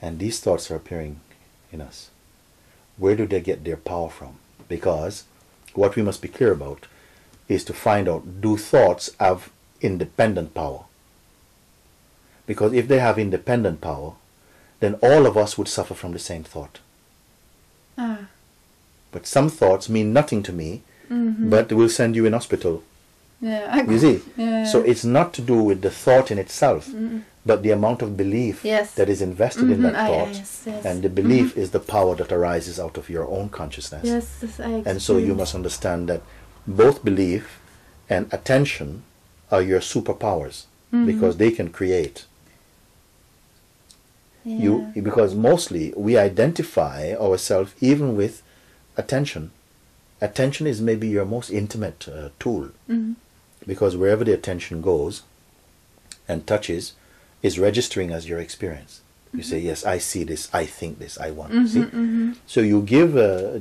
and these thoughts are appearing in us. Where do they get their power from? Because what we must be clear about is to find out, do thoughts have independent power? Because if they have independent power, then all of us would suffer from the same thought. But some thoughts mean nothing to me, but will send you in hospital. Yeah, you see? Yeah. So it's not to do with the thought in itself, but the amount of belief that is invested in that thought. Yes. And the belief is the power that arises out of your own consciousness. Yes, and so you must understand that both belief and attention are your superpowers, because they can create. Because mostly we identify ourselves even with attention. Attention is maybe your most intimate tool, because wherever the attention goes and touches is registering as your experience. You say, yes, I see this, I think this, I want. See? So you give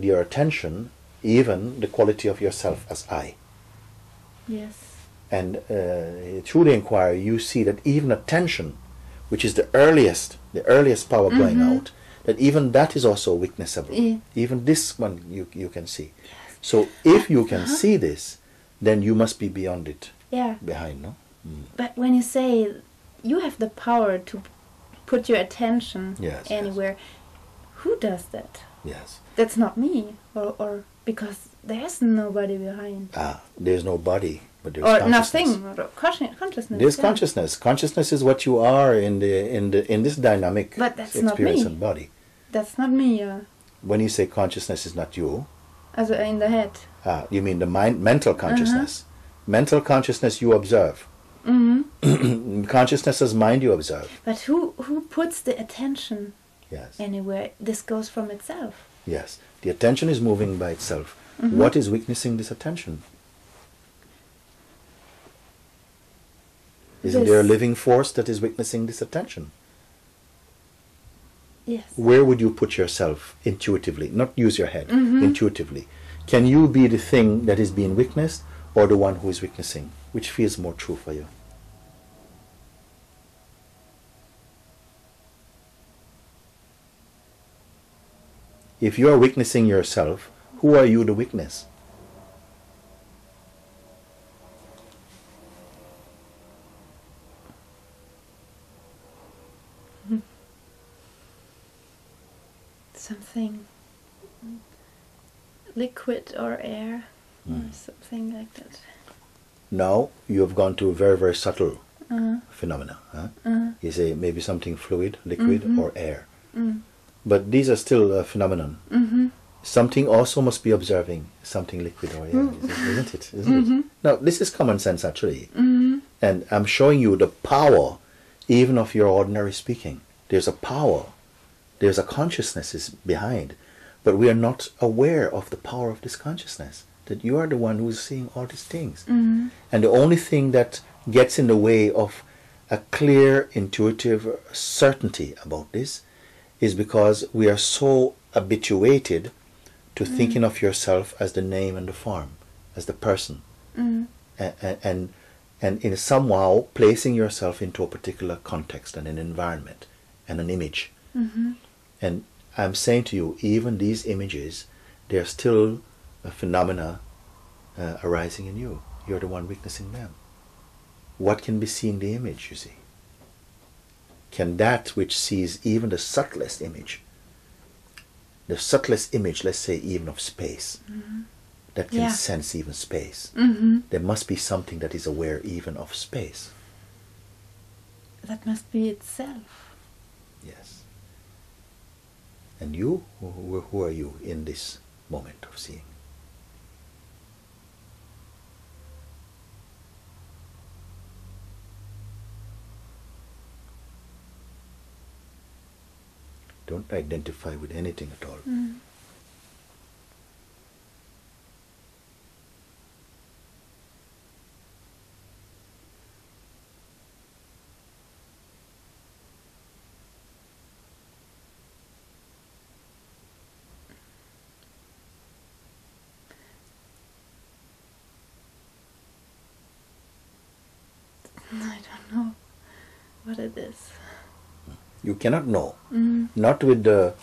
your attention even the quality of yourself as I. Yes. And through the inquiry you see that even attention, which is the earliest power going out, that even that is also witnessable. Even this one you can see. Yes. So if you can see this, then you must be beyond it. Yeah. Behind, no? But when you say you have the power to put your attention anywhere, who does that? Yes. That's not me, or because there's nobody behind. There's no body, but there's or consciousness. nothing. Or consciousness. There's consciousness. Consciousness is what you are in this dynamic but that's experience not me. and body. That's not me. When you say consciousness is not you, as in the head. You mean the mental consciousness. Mental consciousness you observe. Consciousness as mind you observe. But who puts the attention Yes. anywhere? This goes from itself. Yes. The attention is moving by itself. What is witnessing this attention? Isn't there a living force that is witnessing this attention? Yes. Where would you put yourself intuitively? Not use your head. Intuitively. Can you be the thing that is being witnessed, or the one who is witnessing? Which feels more true for you? If you are witnessing yourself, who are you to witness? Something liquid or air or something like that. Now you have gone to a very, very subtle phenomena. You say maybe something fluid, liquid, or air. But these are still a phenomenon. Something also must be observing something liquid or air, isn't it? Isn't it? Now this is common sense actually. And I'm showing you the power even of your ordinary speaking. There's a power. There's a consciousness is behind. But we are not aware of the power of this consciousness. That you are the one who's seeing all these things. And the only thing that gets in the way of a clear, intuitive certainty about this is because we are so habituated to thinking of yourself as the name and the form, as the person. And in somehow placing yourself into a particular context and an environment and an image. And I'm saying to you, even these images, they're still a phenomena arising in you. You're the one witnessing them. What can be seen in the image, you see? Can that which sees even the subtlest image, let's say even of space, that can sense even space, there must be something that is aware even of space. That must be itself. Yes. And you, who are you in this moment of seeing? Don't identify with anything at all. I don't know what it is. You cannot know. Not with the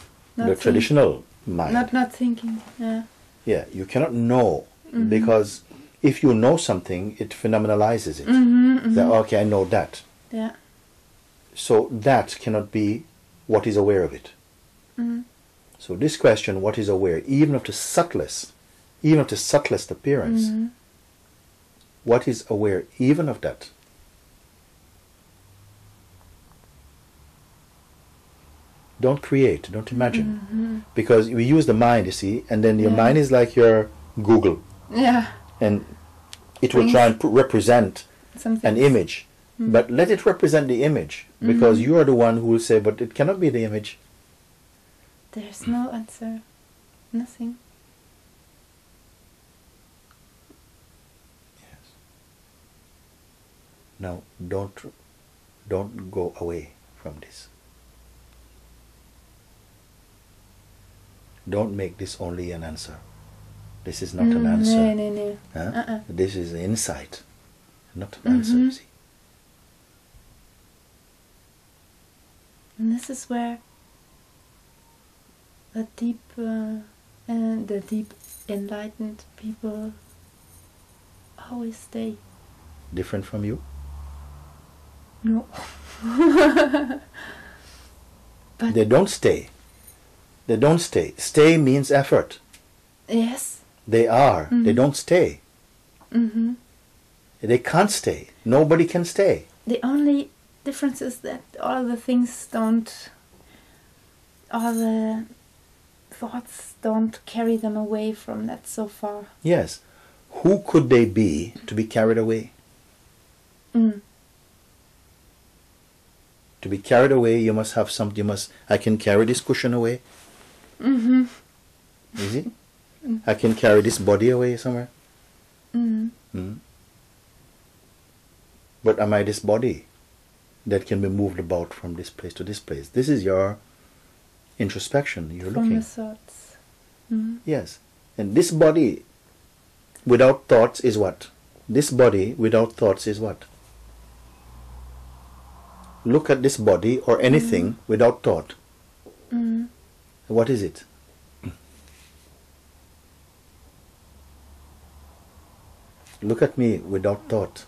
traditional mind. Not thinking. Yeah. Yeah, you cannot know because if you know something, it phenomenalizes it. That, okay, I know that. Yeah. So that cannot be what is aware of it. So this question, what is aware, even of the subtlest appearance, what is aware even of that? Don't create, don't imagine. Because we use the mind, you see, and then your mind is like your Google. Yeah. And it will try and represent an image. But let it represent the image, because you are the one who will say, but it cannot be the image. There's no answer. Nothing. Yes. Now, don't go away from this. Don't make this only an answer. This is not an answer. No. Huh? This is an insight, not an answer, you see. And this is where the deep enlightened people always stay. Different from you? No. But they don't stay. They don't stay. Stay means effort. Yes. They are. They don't stay. They can't stay. Nobody can stay. The only difference is that all the thoughts don't carry them away from that so far. Yes. Who could they be to be carried away? To be carried away, you must have something. I can carry this cushion away. Is it? I can carry this body away somewhere. But am I this body that can be moved about from this place to this place? This is your introspection. You're from looking. The thoughts. Yes. And this body without thoughts is what? This body without thoughts is what? Look at this body or anything without thought. What is it? Look at me without thought.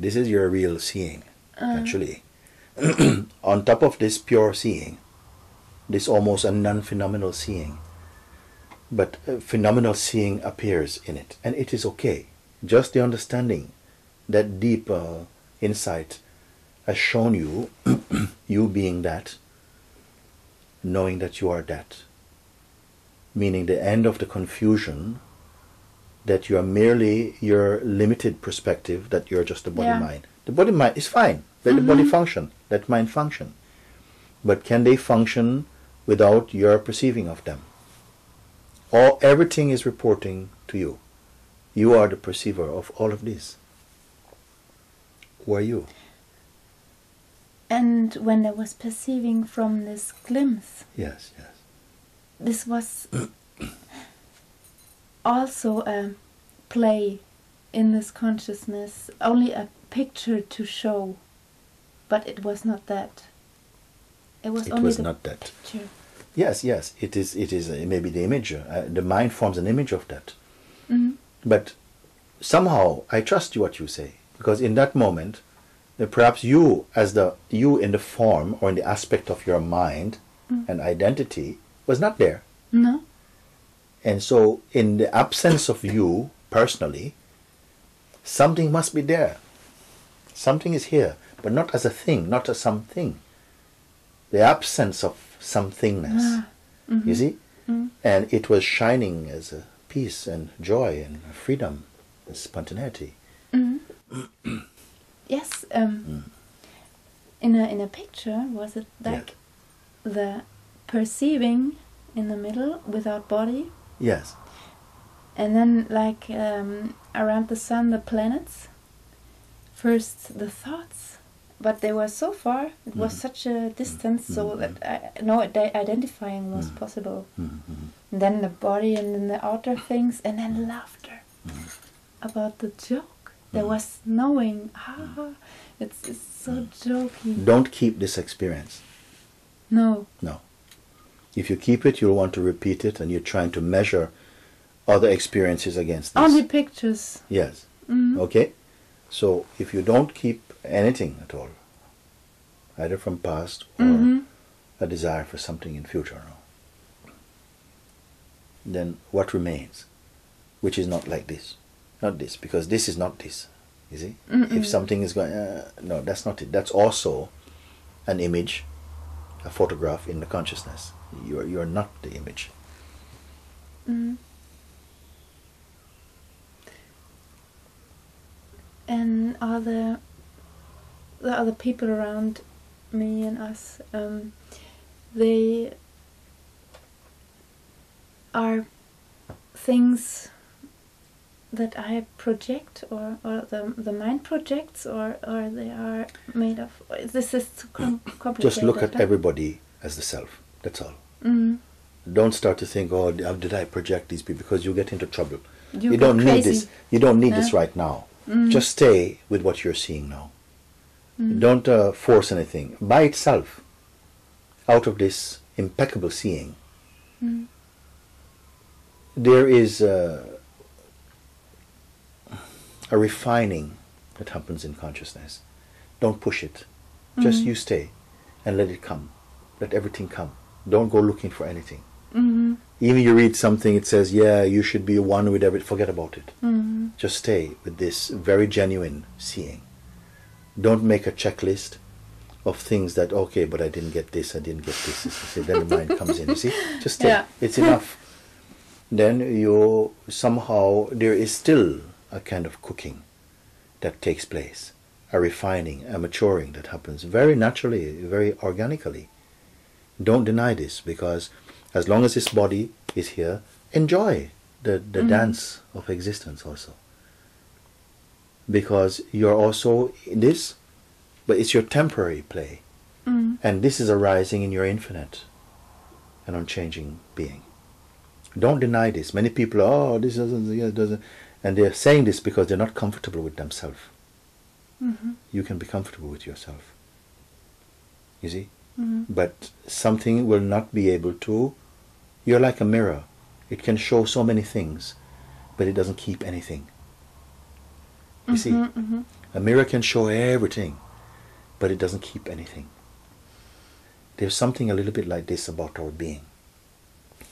This is your real seeing, actually. On top of this pure seeing, this almost a non-phenomenal seeing, but phenomenal seeing appears in it, and it is okay. Just the understanding, that deep insight has shown you, you being that, knowing that you are that, meaning the end of the confusion that you are merely your limited perspective, that you're just the body-mind. The body-mind is fine. Let the body function. Let mind function. But can they function without your perceiving of them? Everything is reporting to you. You are the perceiver of all of this. Who are you? And when I was perceiving from this glimpse, yes, this was also a play in this consciousness, only a picture to show, but it was not that. It was only the picture. Yes, it is maybe the image. The mind forms an image of that. But somehow I trust what you say, because in that moment, perhaps you in the form or in the aspect of your mind and identity was not there. No. And so in the absence of you personally, something must be there. Something is here, but not as a thing, not as something. The absence of somethingness, you see? And it was shining as a peace and joy and freedom and spontaneity. Yes, in a picture, was it like the perceiving in the middle without body? Yes. And then like around the sun, the planets. First, the thoughts, but they were so far. It was such a distance, so that no identifying was possible. And then the body, and then the outer things, and then laughter about the joke. There was knowing. It's so jokey. Don't keep this experience. No. No. If you keep it, you'll want to repeat it, and you're trying to measure other experiences against this. Only pictures. Yes. Okay? So if you don't keep anything at all, either from past or a desire for something in future, then what remains? Which is not like this. Not this, because this is not this. You see? If something is going... no, that's not it. That's also an image, a photograph in the consciousness. You're not the image. And all the other people around me and us, they are things that I project, or the mind projects, or they are made of... This is too complicated. Just look at everybody as the self. That's all. Don't start to think, oh, did I project these people? Because you get into trouble. You don't need this. You don't need this right now. Just stay with what you're seeing now. Don't force anything. By itself, out of this impeccable seeing, there is a refining that happens in consciousness. Don't push it. Just you stay and let it come. Let everything come. Don't go looking for anything. Even you read something, it says, yeah, you should be one with everything. Forget about it. Just stay with this very genuine seeing. Don't make a checklist of things that, okay, but I didn't get this, I didn't get this. See, then the mind comes in. You see? Just stay. Yeah. It's enough. Then you somehow, there is still a kind of cooking that takes place. A refining, a maturing that happens very naturally, very organically. Don't deny this, because as long as this body is here, enjoy the dance of existence also. Because you're also in this, but it's your temporary play. And this is arising in your infinite and unchanging being. Don't deny this. Many people, oh, this doesn't, and they're saying this because they're not comfortable with themselves. You can be comfortable with yourself. You see? But something will not be able to... You're like a mirror. It can show so many things, but it doesn't keep anything. You see? A mirror can show everything, but it doesn't keep anything. There's something a little bit like this about our being.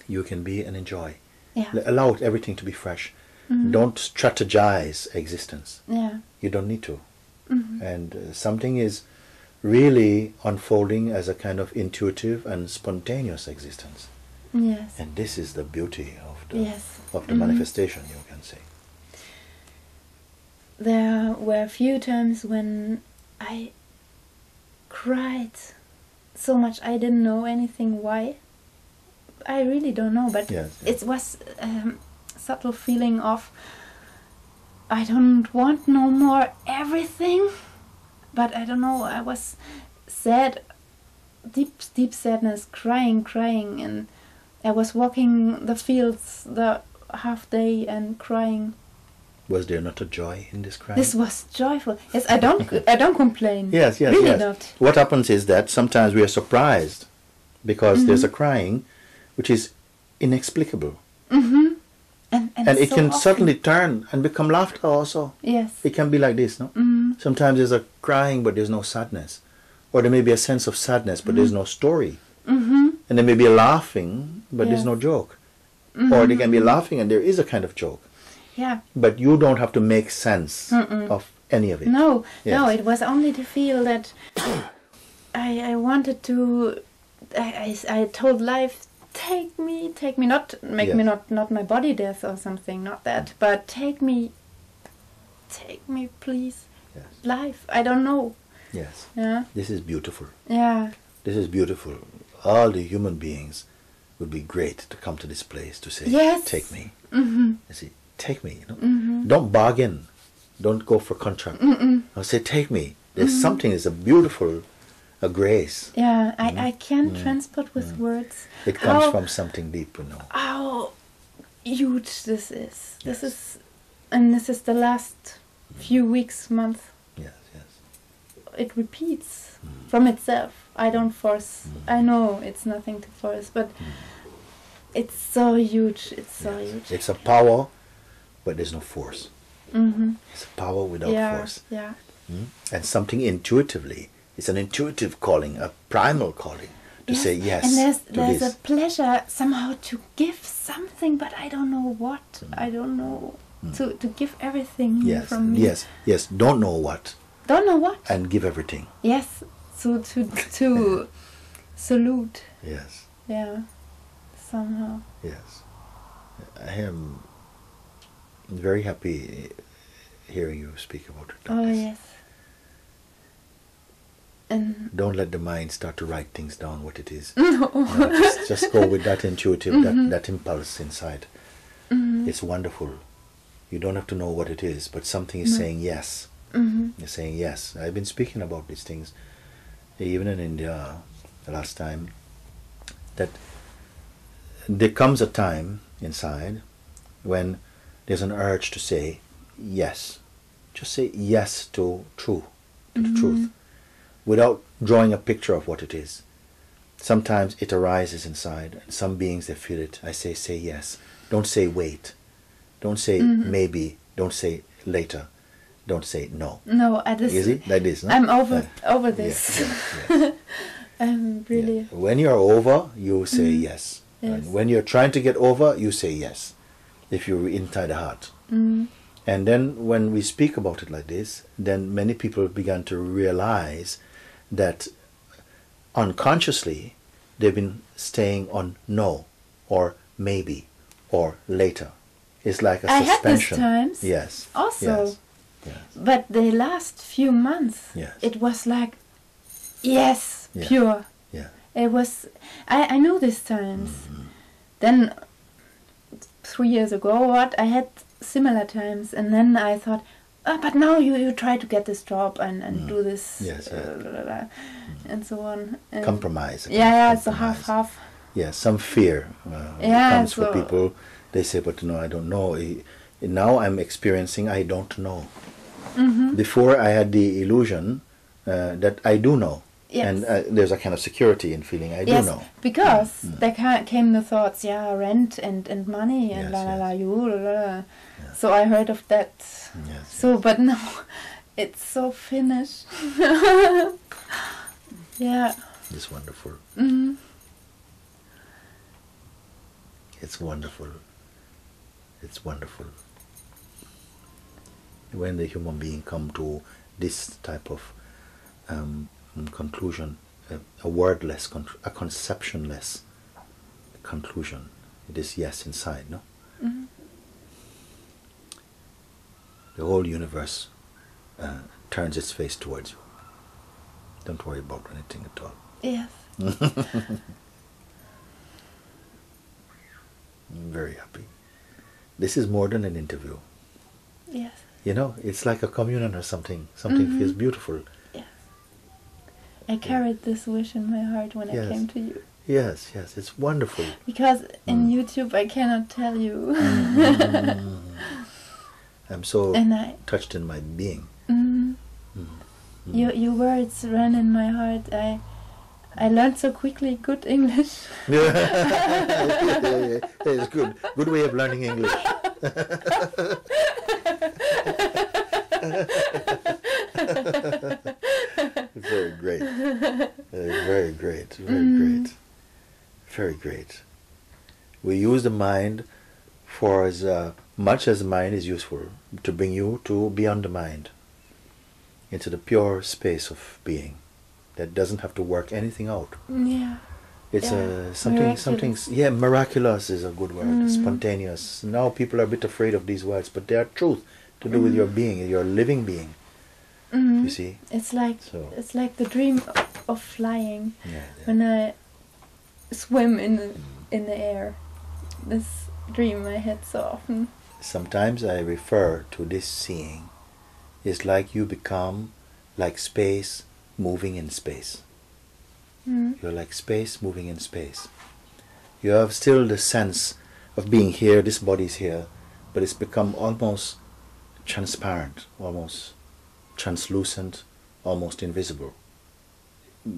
You can be and enjoy. Yeah. Allow everything to be fresh. Don't strategize existence. Yeah. You don't need to. And something is really unfolding as a kind of intuitive and spontaneous existence. Yes. And this is the beauty of the manifestation, you can say. There were a few times when I cried so much I didn't know anything why. I really don't know, but it was a subtle feeling of I don't want no more everything, but I don't know, I was sad, deep sadness, crying, and I was walking the fields the half day and crying. Was there not a joy in this crying? This was joyful. Yes, I don't complain. Yes, really not. What happens is that sometimes we are surprised because there's a crying which is inexplicable. And it so can often suddenly turn and become laughter also. Yes. It can be like this, no? Sometimes there's a crying but there's no sadness. Or there may be a sense of sadness but there's no story. And there may be a laughing but there's no joke. Or there can be laughing and there is a kind of joke. Yeah. But you don't have to make sense of any of it. No, no, it was only to feel that I wanted to... I told life, take me, not make me not my body death or something, not that, but take me, please. Yes. Life, I don't know. Yes. Yeah. This is beautiful. Yeah. This is beautiful. All the human beings would be great to come to this place to say, take me. You see, take me. You know, don't bargain, don't go for contract. I'll say, take me. There's something. It's a beautiful, a grace. Yeah, I can't transport with words. It comes from something deep, you know. How huge this is. This is, and this is the last few weeks, month. Yes. It repeats from itself. I don't force. I know it's nothing to force, but it's so huge. It's so huge. It's a power, but there's no force. It's a power without force. Yeah. And something intuitively. It's an intuitive calling, a primal calling to say yes. And there's a pleasure somehow to give something, but I don't know what. I don't know. To give everything from me. Yes. Don't know what. Don't know what. And give everything. Yes. So to salute. Yes. Yeah. Somehow. Yes. I am very happy hearing you speak about it. Oh yes. And don't let the mind start to write things down what it is. No. Just go with that intuitive, that impulse inside. It's wonderful. You don't have to know what it is, but something is saying yes. You're saying yes. I've been speaking about these things, even in India, the last time, that there comes a time inside when there's an urge to say yes. Just say yes to the truth, without drawing a picture of what it is. Sometimes it arises inside, and some beings, they feel it. I say yes. Don't say wait. Don't say maybe. Don't say later. Don't say no. No, at this. Easy? Like this, no? I'm over this. Yeah. I'm really. Yeah. When you're over, you say yes. And when you're trying to get over, you say yes. If you're inside the heart. And then when we speak about it like this, then many people began to realize that unconsciously they've been staying on no or maybe or later. It's like a suspension. I had these times. Yes. Also. Yes. But the last few months, it was like, yes, pure. Yeah. It was. I know these times. Then 3 years ago, I had similar times, and then I thought, but now you try to get this job and do this, and so on. And compromise. So half. Yeah, some fear comes for people. They say, but no, I don't know. Now I'm experiencing, I don't know. Before I had the illusion that I do know. Yes. And there's a kind of security in feeling I do know. Because there came the thoughts, rent and money and la. So I heard of that. Yes. So, but now it's so finished. Yeah. It's wonderful. It's wonderful. It's wonderful. When the human being come to this type of conclusion, a wordless, a conceptionless conclusion, it is yes inside, no? The whole universe turns its face towards you. Don't worry about anything at all. Yes. I'm very happy. This is more than an interview. Yes. You know, it's like a communion or something. Something feels beautiful. Yes. I carried this wish in my heart when I came to you. Yes, it's wonderful. Because in YouTube I cannot tell you. I'm so touched in my being. Your words ran in my heart. I learned so quickly good English. It's good. Good way of learning English. Very great. Very great. Very great. We use the mind for as much as the mind is useful to bring you to beyond the mind, into the pure space of being that doesn't have to work anything out. Yeah. It's miraculous is a good word. Spontaneous. Now people are a bit afraid of these words, but they are truth to do with your being, your living being. You see? It's like the dream of flying. When I swim in the air. This dream I had so often. sometimes I refer to this seeing. It's like you become like space moving in space. You're like space moving in space. You have still the sense of being here, this body's here, but it's become almost transparent, almost translucent, almost invisible.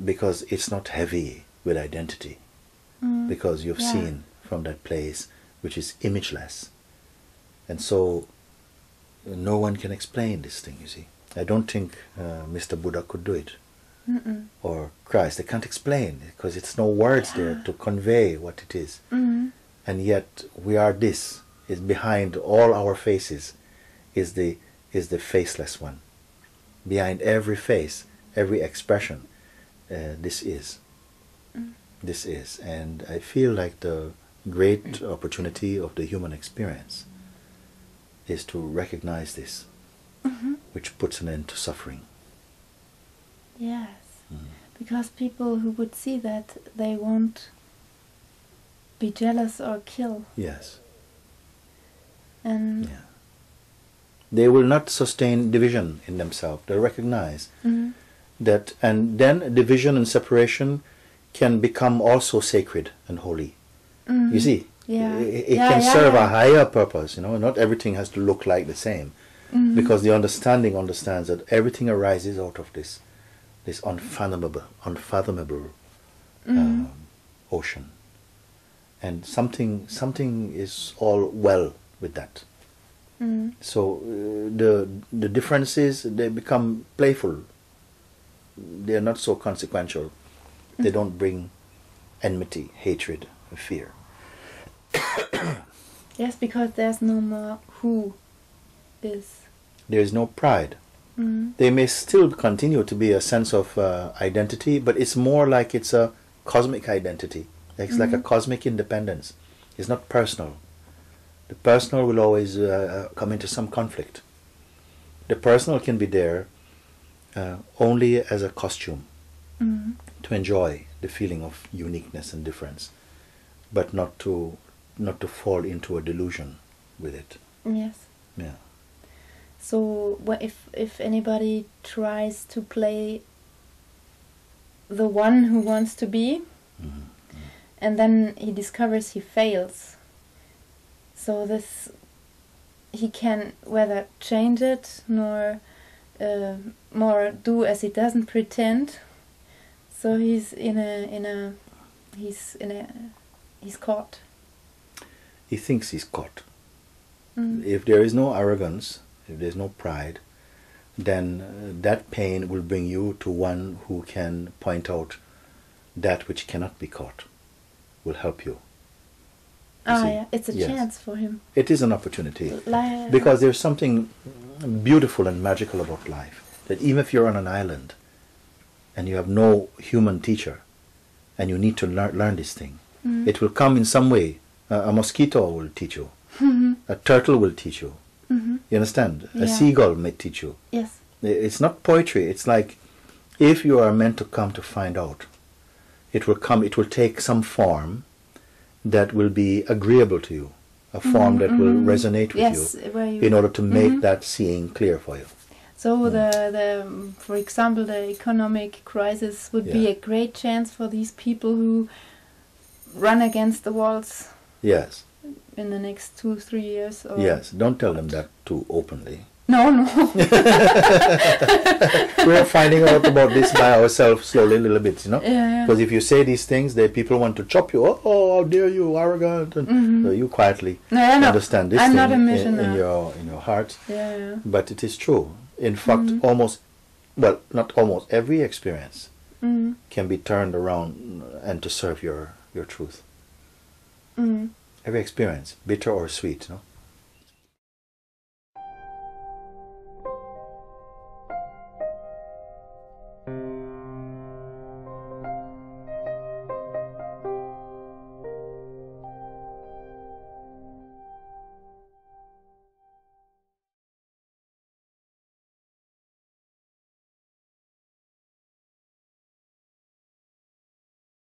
Because it's not heavy with identity. Because you've seen from that place which is imageless. And so no one can explain this thing, you see. I don't think Mr. Buddha could do it. Or Christ. They can't explain because it's no words there to convey what it is. And yet we are this. Is behind all our faces is the faceless one. Behind every face, every expression, this is. This is. And I feel like the great opportunity of the human experience is to recognize this, which puts an end to suffering. Yes, because people who would see that, they won't be jealous or kill. Yes. And they will not sustain division in themselves. They recognize that, and then division and separation can become also sacred and holy. You see, it can serve a higher purpose. You know, not everything has to look like the same, because the understanding understands that everything arises out of this unfathomable ocean, and something is all well with that. So the differences, they become playful. They are not so consequential. They don't bring enmity, hatred, fear. Yes, because there's no more who is. There is no pride. There may still continue to be a sense of identity, but it's more like it's a cosmic identity. It's like a cosmic independence. It's not personal. The personal will always come into some conflict. The personal can be there only as a costume to enjoy the feeling of uniqueness and difference, but not to fall into a delusion with it. Yes. Yeah. So if anybody tries to play the one who wants to be, and then he discovers he fails, so this he can whether change it nor more do as he doesn't pretend. So he's caught. He thinks he's caught. If there is no arrogance, if there's no pride, then that pain will bring you to one who can point out that which cannot be caught, will help you. Yeah, it's a chance for him. It is an opportunity. Because there's something beautiful and magical about life. That even if you're on an island and you have no human teacher and you need to learn this thing, it will come in some way. A mosquito will teach you. A turtle will teach you. You understand? A seagull may teach you. Yes. It's not poetry. It's like if you are meant to come to find out, it will come. It will take some form that will be agreeable to you, a form that will resonate with you in order to make that seeing clear for you. So the for example, the economic crisis would be a great chance for these people who run against the walls. Yes. In the next 2-3 years. Or yes, don't tell them that too openly. No. We're finding out about this by ourselves slowly, a little bit, you know. Yeah. Because if you say these things, people want to chop you. Oh, how dare you, arrogant! And so you quietly understand this I'm thing not a missioner. in your heart. Yeah. But it is true. In fact, not almost every experience can be turned around and to serve your truth. Every experience, bitter or sweet, no?